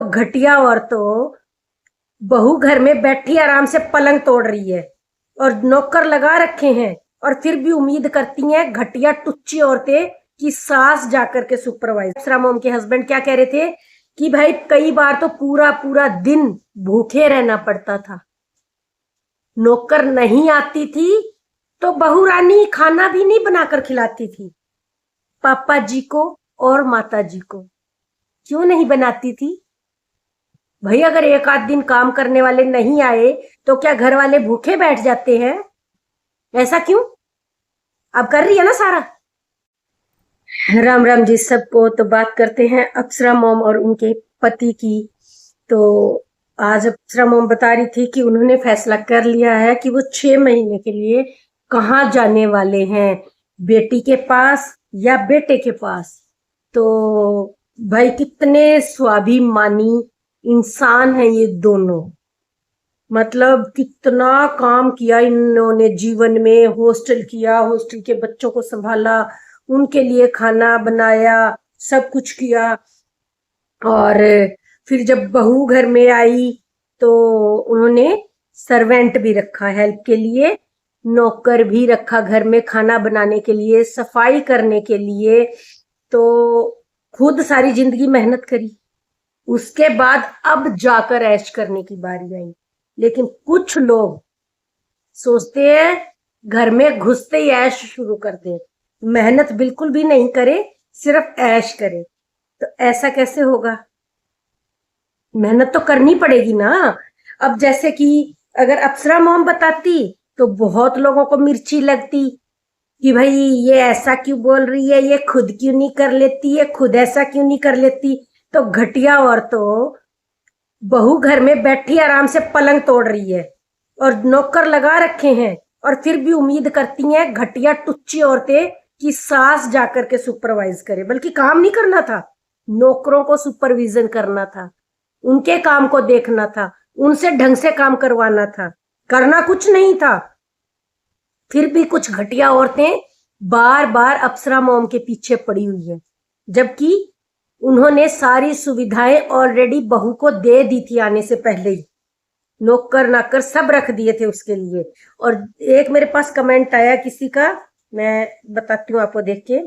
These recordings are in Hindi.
घटिया औरतों, बहू घर में बैठी आराम से पलंग तोड़ रही है और नौकर लगा रखे हैं, और फिर भी उम्मीद करती हैं घटिया टुच्ची औरतें कि सास जाकर के सुपरवाइज। अप्सरा मोम के हस्बैंड क्या कह रहे थे कि भाई कई बार तो पूरा पूरा दिन भूखे रहना पड़ता था, नौकर नहीं आती थी तो बहू रानी खाना भी नहीं बनाकर खिलाती थी पापा जी को और माता जी को। क्यों नहीं बनाती थी भाई? अगर एक आध दिन काम करने वाले नहीं आए तो क्या घर वाले भूखे बैठ जाते हैं? ऐसा क्यों? अब कर रही है ना सारा। राम राम जी सबको। तो बात करते हैं अप्सरा मोम और उनके पति की। तो आज अप्सरा मोम बता रही थी कि उन्होंने फैसला कर लिया है कि वो 6 महीने के लिए कहाँ जाने वाले हैं, बेटी के पास या बेटे के पास। तो भाई कितने स्वाभिमानी इंसान हैं ये दोनों। मतलब कितना काम किया इन्होंने जीवन में, हॉस्टल किया, हॉस्टल के बच्चों को संभाला, उनके लिए खाना बनाया, सब कुछ किया। और फिर जब बहू घर में आई तो उन्होंने सर्वेंट भी रखा हेल्प के लिए, नौकर भी रखा घर में खाना बनाने के लिए, सफाई करने के लिए। तो खुद सारी जिंदगी मेहनत करी, उसके बाद अब जाकर ऐश करने की बारी आई। लेकिन कुछ लोग सोचते हैं घर में घुसते ही ऐश शुरू कर दे, मेहनत बिल्कुल भी नहीं करे, सिर्फ ऐश करे। तो ऐसा कैसे होगा? मेहनत तो करनी पड़ेगी ना। अब जैसे कि अगर अप्सरा मोम बताती तो बहुत लोगों को मिर्ची लगती कि भाई ये ऐसा क्यों बोल रही है, ये खुद क्यों नहीं कर लेती, ये खुद ऐसा क्यों नहीं कर लेती। तो घटिया औरतों, बहू घर में बैठी आराम से पलंग तोड़ रही है और नौकर लगा रखे हैं, और फिर भी उम्मीद करती हैं घटिया टुच्ची औरतें कि सास जाकर के सुपरवाइज करे। बल्कि काम नहीं करना था, नौकरों को सुपरविजन करना था, उनके काम को देखना था, उनसे ढंग से काम करवाना था, करना कुछ नहीं था। फिर भी कुछ घटिया औरतें बार बार अप्सरा मोम के पीछे पड़ी हुई है, जबकि उन्होंने सारी सुविधाएं ऑलरेडी बहू को दे दी थी आने से पहले ही, नौकर नाकर सब रख दिए थे उसके लिए। और एक मेरे पास कमेंट आया किसी का, मैं बताती हूँ आपको देख के।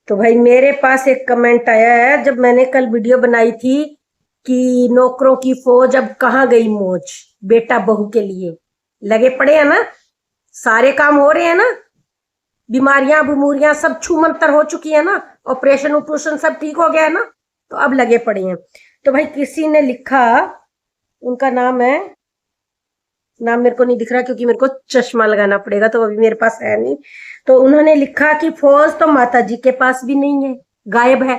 तो भाई मेरे पास एक कमेंट आया है, जब मैंने कल वीडियो बनाई थी कि नौकरों की फौज अब कहाँ गई मौज, बेटा बहू के लिए लगे पड़े हैं ना, सारे काम हो रहे हैं ना, बीमारियां बुमूरियां सब छूमंतर हो चुकी है ना, ऑपरेशन उपरेशन सब ठीक हो गया है ना, तो अब लगे पड़े हैं। तो भाई किसी ने लिखा, उनका नाम है, नाम मेरे को नहीं दिख रहा क्योंकि मेरे को चश्मा लगाना पड़ेगा, तो अभी मेरे पास है नहीं। तो उन्होंने लिखा कि फौज तो माता जी के पास भी नहीं है, गायब है।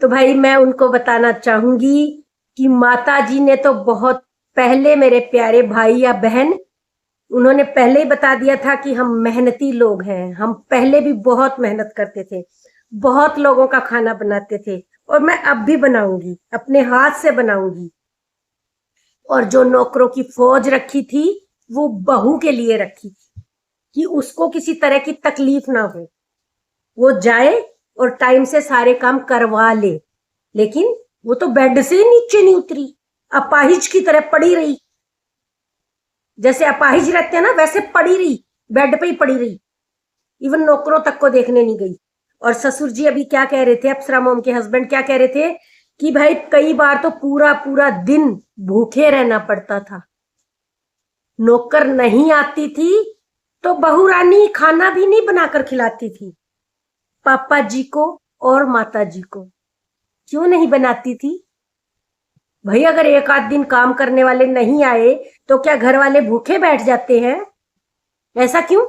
तो भाई मैं उनको बताना चाहूंगी कि माता जी ने तो बहुत पहले, मेरे प्यारे भाई या बहन, उन्होंने पहले ही बता दिया था कि हम मेहनती लोग हैं, हम पहले भी बहुत मेहनत करते थे, बहुत लोगों का खाना बनाते थे, और मैं अब भी बनाऊंगी, अपने हाथ से बनाऊंगी। और जो नौकरों की फौज रखी थी वो बहू के लिए रखी थी कि उसको किसी तरह की तकलीफ ना हो, वो जाए और टाइम से सारे काम करवा ले। लेकिन वो तो बेड से नीचे नहीं उतरी, अपाहिज की तरह पड़ी रही, जैसे अपाहिज रहते हैं ना वैसे पड़ी रही, बेड पे ही पड़ी रही, इवन नौकरों तक को देखने नहीं गई। और ससुर जी अभी क्या कह रहे थे, अप्सरा मोम के हस्बैंड क्या कह रहे थे कि भाई कई बार तो पूरा पूरा दिन भूखे रहना पड़ता था, नौकर नहीं आती थी तो बहू रानी खाना भी नहीं बनाकर खिलाती थी पापा जी को और माता जी को। क्यों नहीं बनाती थी भाई? अगर एक आध दिन काम करने वाले नहीं आए तो क्या घर वाले भूखे बैठ जाते हैं? ऐसा क्यों?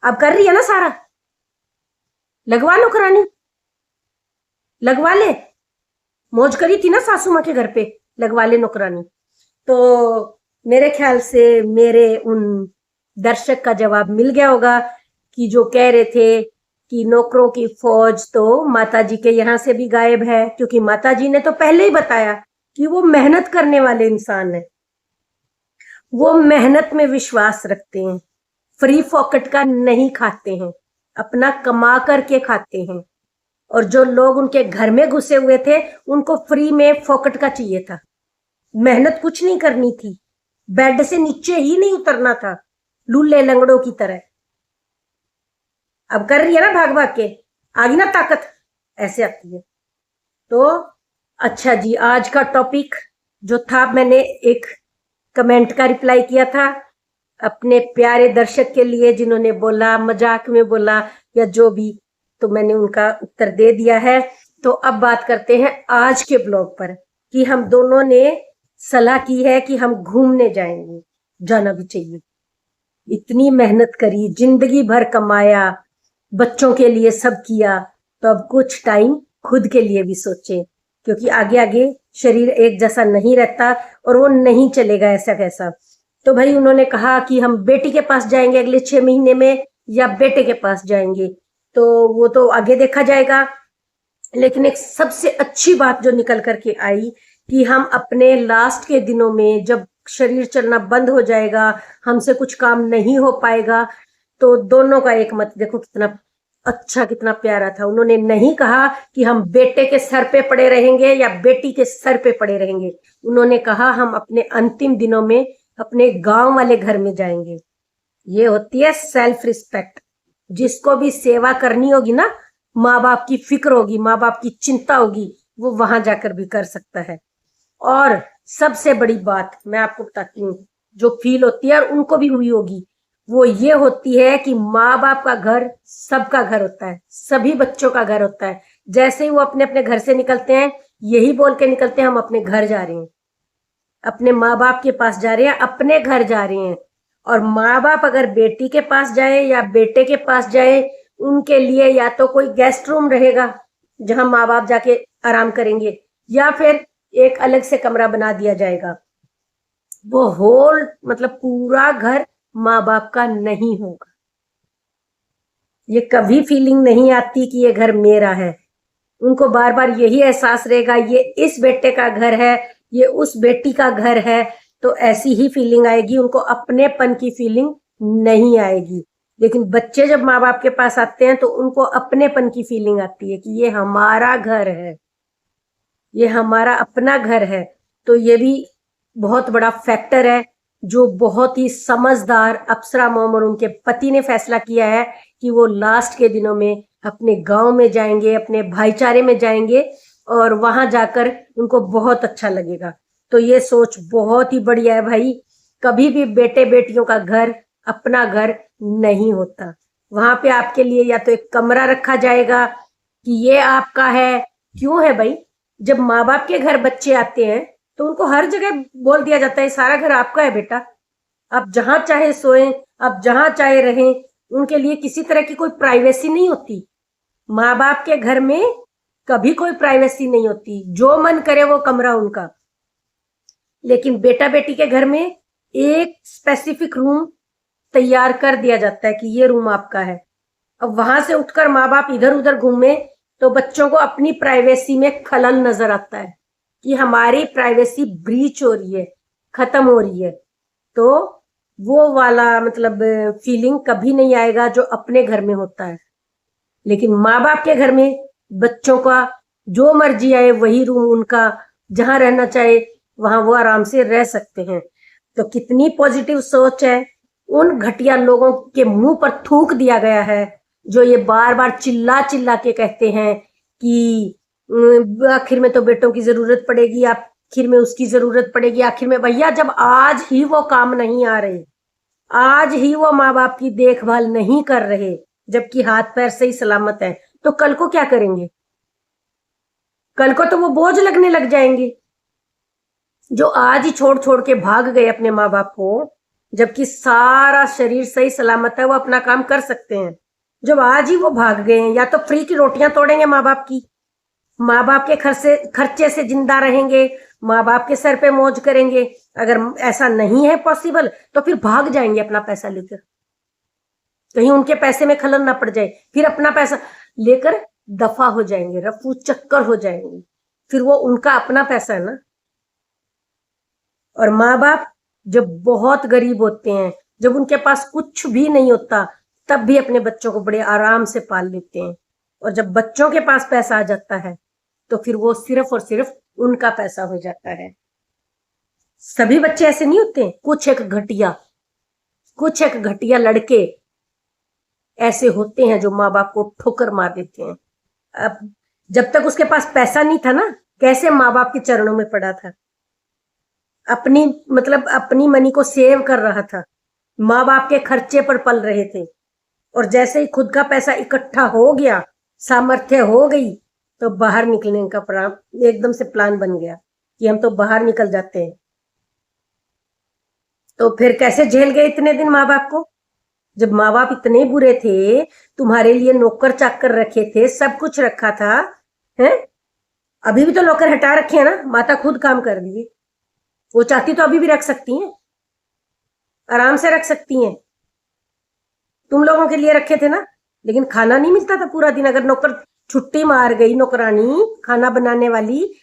अब कर रही है ना सारा। लगवा लो करानी, लगवा ले, मौज करी थी ना सासू माँ के घर पे, लगवा ले नौकरानी। तो मेरे ख्याल से मेरे उन दर्शक का जवाब मिल गया होगा कि जो कह रहे थे कि नौकरों की फौज तो माता जी के यहाँ से भी गायब है, क्योंकि माता जी ने तो पहले ही बताया कि वो मेहनत करने वाले इंसान है, वो मेहनत में विश्वास रखते हैं, फ्री फॉकेट का नहीं खाते हैं, अपना कमा करके खाते हैं। और जो लोग उनके घर में घुसे हुए थे उनको फ्री में फोकट का चाहिए था। मेहनत कुछ नहीं करनी थी, बेड से नीचे ही नहीं उतरना था लूले लंगड़ों की तरह। अब कर रही है ना भाग भाग के, आगी ना ताकत, ऐसे आती है। तो अच्छा जी, आज का टॉपिक जो था, मैंने एक कमेंट का रिप्लाई किया था अपने प्यारे दर्शक के लिए जिन्होंने बोला, मजाक में बोला या जो भी, तो मैंने उनका उत्तर दे दिया है। तो अब बात करते हैं आज के ब्लॉग पर कि हम दोनों ने सलाह की है कि हम घूमने जाएंगे, जाना भी चाहिए। इतनी मेहनत करी, जिंदगी भर कमाया, बच्चों के लिए सब किया, तो अब कुछ टाइम खुद के लिए भी सोचें, क्योंकि आगे आगे शरीर एक जैसा नहीं रहता और वो नहीं चलेगा ऐसा कैसा। तो भाई उन्होंने कहा कि हम बेटी के पास जाएंगे अगले 6 महीने में या बेटे के पास जाएंगे, तो वो तो आगे देखा जाएगा। लेकिन एक सबसे अच्छी बात जो निकल करके आई कि हम अपने लास्ट के दिनों में जब शरीर चलना बंद हो जाएगा, हमसे कुछ काम नहीं हो पाएगा, तो दोनों का एक मत देखो कितना अच्छा, कितना प्यारा था। उन्होंने नहीं कहा कि हम बेटे के सर पे पड़े रहेंगे या बेटी के सर पे पड़े रहेंगे, उन्होंने कहा हम अपने अंतिम दिनों में अपने गांव वाले घर में जाएंगे। ये होती है सेल्फ रिस्पेक्ट। जिसको भी सेवा करनी होगी ना, माँ बाप की फिक्र होगी, माँ बाप की चिंता होगी, वो वहां जाकर भी कर सकता है। और सबसे बड़ी बात मैं आपको बताती हूँ जो फील होती है और उनको भी हुई होगी, वो ये होती है कि माँ बाप का घर सबका घर होता है, सभी बच्चों का घर होता है। जैसे ही वो अपने अपने घर से निकलते हैं, यही बोल के निकलते हैं हम अपने घर जा रहे हैं, अपने माँ बाप के पास जा रहे हैं, अपने घर जा रहे हैं। और माँ बाप अगर बेटी के पास जाए या बेटे के पास जाए, उनके लिए या तो कोई गेस्ट रूम रहेगा जहां माँ बाप जाके आराम करेंगे, या फिर एक अलग से कमरा बना दिया जाएगा। वो होल मतलब पूरा घर माँ बाप का नहीं होगा। ये कभी फीलिंग नहीं आती कि ये घर मेरा है। उनको बार बार यही एहसास रहेगा ये इस बेटे का घर है, ये उस बेटी का घर है, तो ऐसी ही फीलिंग आएगी, उनको अपनेपन की फीलिंग नहीं आएगी। लेकिन बच्चे जब माँ बाप के पास आते हैं तो उनको अपनेपन की फीलिंग आती है कि ये हमारा घर है, ये हमारा अपना घर है। तो ये भी बहुत बड़ा फैक्टर है जो बहुत ही समझदार अप्सरा मॉम और उनके पति ने फैसला किया है कि वो लास्ट के दिनों में अपने गांव में जाएंगे, अपने भाईचारे में जाएंगे और वहां जाकर उनको बहुत अच्छा लगेगा। तो ये सोच बहुत ही बढ़िया है भाई। कभी भी बेटे बेटियों का घर अपना घर नहीं होता। वहां पे आपके लिए या तो एक कमरा रखा जाएगा कि ये आपका है। क्यों है भाई? जब माँ बाप के घर बच्चे आते हैं तो उनको हर जगह बोल दिया जाता है सारा घर आपका है बेटा, आप जहां चाहे सोएं, आप जहां चाहे रहें। उनके लिए किसी तरह की कोई प्राइवेसी नहीं होती। माँ बाप के घर में कभी कोई प्राइवेसी नहीं होती, जो मन करे वो कमरा उनका। लेकिन बेटा बेटी के घर में एक स्पेसिफिक रूम तैयार कर दिया जाता है कि ये रूम आपका है। अब वहां से उठकर माँ बाप इधर उधर घूमे तो बच्चों को अपनी प्राइवेसी में खलल नजर आता है कि हमारी प्राइवेसी ब्रीच हो रही है, खत्म हो रही है। तो वो वाला मतलब फीलिंग कभी नहीं आएगा जो अपने घर में होता है। लेकिन माँ बाप के घर में बच्चों का जो मर्जी आए वही रूम उनका, जहां रहना चाहे वहां वो आराम से रह सकते हैं। तो कितनी पॉजिटिव सोच है। उन घटिया लोगों के मुंह पर थूक दिया गया है जो ये बार बार चिल्ला चिल्ला के कहते हैं कि आखिर में तो बेटों की जरूरत पड़ेगी, आखिर में उसकी जरूरत पड़ेगी। आखिर में भैया जब आज ही वो काम नहीं आ रहे, आज ही वो माँ बाप की देखभाल नहीं कर रहे, जबकि हाथ पैर सही सलामत है, तो कल को क्या करेंगे? कल को तो वो बोझ लगने लग जाएंगे। जो आज ही छोड़ छोड़ के भाग गए अपने माँ बाप को, जबकि सारा शरीर सही सलामत है, वो अपना काम कर सकते हैं। जब आज ही वो भाग गए हैं, या तो फ्री की रोटियां तोड़ेंगे माँ बाप की, माँ बाप के खर्चे से जिंदा रहेंगे, माँ बाप के सर पे मौज करेंगे। अगर ऐसा नहीं है पॉसिबल तो फिर भाग जाएंगे अपना पैसा लेकर, कहीं उनके पैसे में खलल ना पड़ जाए, फिर अपना पैसा लेकर दफा हो जाएंगे, रफू चक्कर हो जाएंगे। फिर वो उनका अपना पैसा है ना। और माँ बाप जब बहुत गरीब होते हैं, जब उनके पास कुछ भी नहीं होता, तब भी अपने बच्चों को बड़े आराम से पाल लेते हैं। और जब बच्चों के पास पैसा आ जाता है तो फिर वो सिर्फ और सिर्फ उनका पैसा हो जाता है। सभी बच्चे ऐसे नहीं होते, कुछ एक घटिया लड़के ऐसे होते हैं जो माँ बाप को ठोकर मार देते हैं। अब जब तक उसके पास पैसा नहीं था ना, कैसे माँ बाप के चरणों में पड़ा था, अपनी मनी को सेव कर रहा था, माँ बाप के खर्चे पर पल रहे थे। और जैसे ही खुद का पैसा इकट्ठा हो गया, सामर्थ्य हो गई, तो बाहर निकलने का एकदम से प्लान बन गया कि हम तो बाहर निकल जाते हैं। तो फिर कैसे झेल गए इतने दिन माँ बाप को? जब माँ बाप इतने बुरे थे, तुम्हारे लिए नौकर चाकर रखे थे, सब कुछ रखा था, हैं? अभी भी तो नौकर हटा रखे हैं ना, माता खुद काम कर दिए। वो चाहती तो अभी भी रख सकती हैं, आराम से रख सकती हैं। तुम लोगों के लिए रखे थे ना, लेकिन खाना नहीं मिलता था पूरा दिन। अगर नौकर छुट्टी मार गई, नौकरानी खाना बनाने वाली,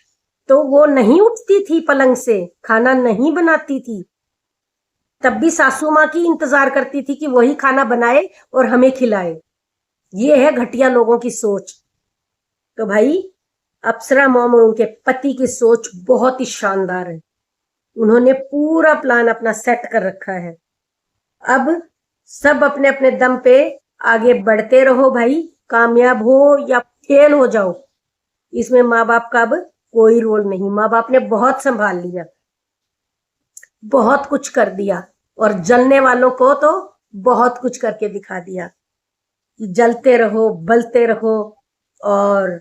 तो वो नहीं उठती थी पलंग से, खाना नहीं बनाती थी। तब भी सासू माँ की इंतजार करती थी कि वही खाना बनाए और हमें खिलाए। ये है घटिया लोगों की सोच। तो भाई, अप्सरा मॉम और उनके पति की सोच बहुत ही शानदार है। उन्होंने पूरा प्लान अपना सेट कर रखा है। अब सब अपने अपने दम पे आगे बढ़ते रहो भाई, कामयाब हो या फेल हो जाओ, इसमें माँ बाप का अब कोई रोल नहीं। माँ बाप ने बहुत संभाल लिया, बहुत कुछ कर दिया, और जलने वालों को तो बहुत कुछ करके दिखा दिया कि जलते रहो, बलते रहो। और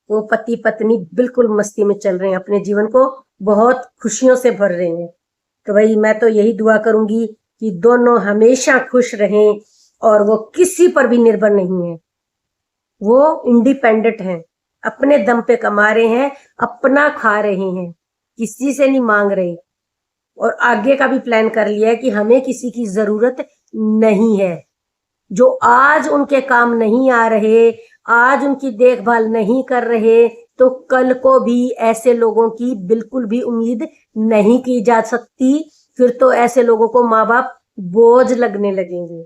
वो पति पत्नी बिल्कुल मस्ती में चल रहे हैं, अपने जीवन को बहुत खुशियों से भर रहे हैं। तो भाई, मैं तो यही दुआ करूंगी कि दोनों हमेशा खुश रहें, और वो किसी पर भी निर्भर नहीं है। वो इंडिपेंडेंट हैं, अपने दम पे कमा रहे हैं, अपना खा रहे हैं, किसी से नहीं मांग रहे। और आगे का भी प्लान कर लिया है कि हमें किसी की जरूरत नहीं है। जो आज उनके काम नहीं आ रहे, आज उनकी देखभाल नहीं कर रहे, तो कल को भी ऐसे लोगों की बिल्कुल भी उम्मीद नहीं की जा सकती। फिर तो ऐसे लोगों को माँ बाप बोझ लगने लगेंगे।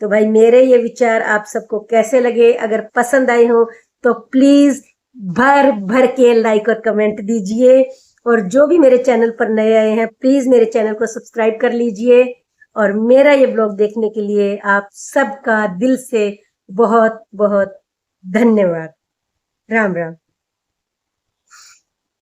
तो भाई, मेरे ये विचार आप सबको कैसे लगे? अगर पसंद आए हो तो प्लीज भर भर के लाइक और कमेंट दीजिए। और जो भी मेरे चैनल पर नए आए हैं, प्लीज मेरे चैनल को सब्सक्राइब कर लीजिए। और मेरा ये ब्लॉग देखने के लिए आप सबका दिल से बहुत बहुत धन्यवाद। राम राम।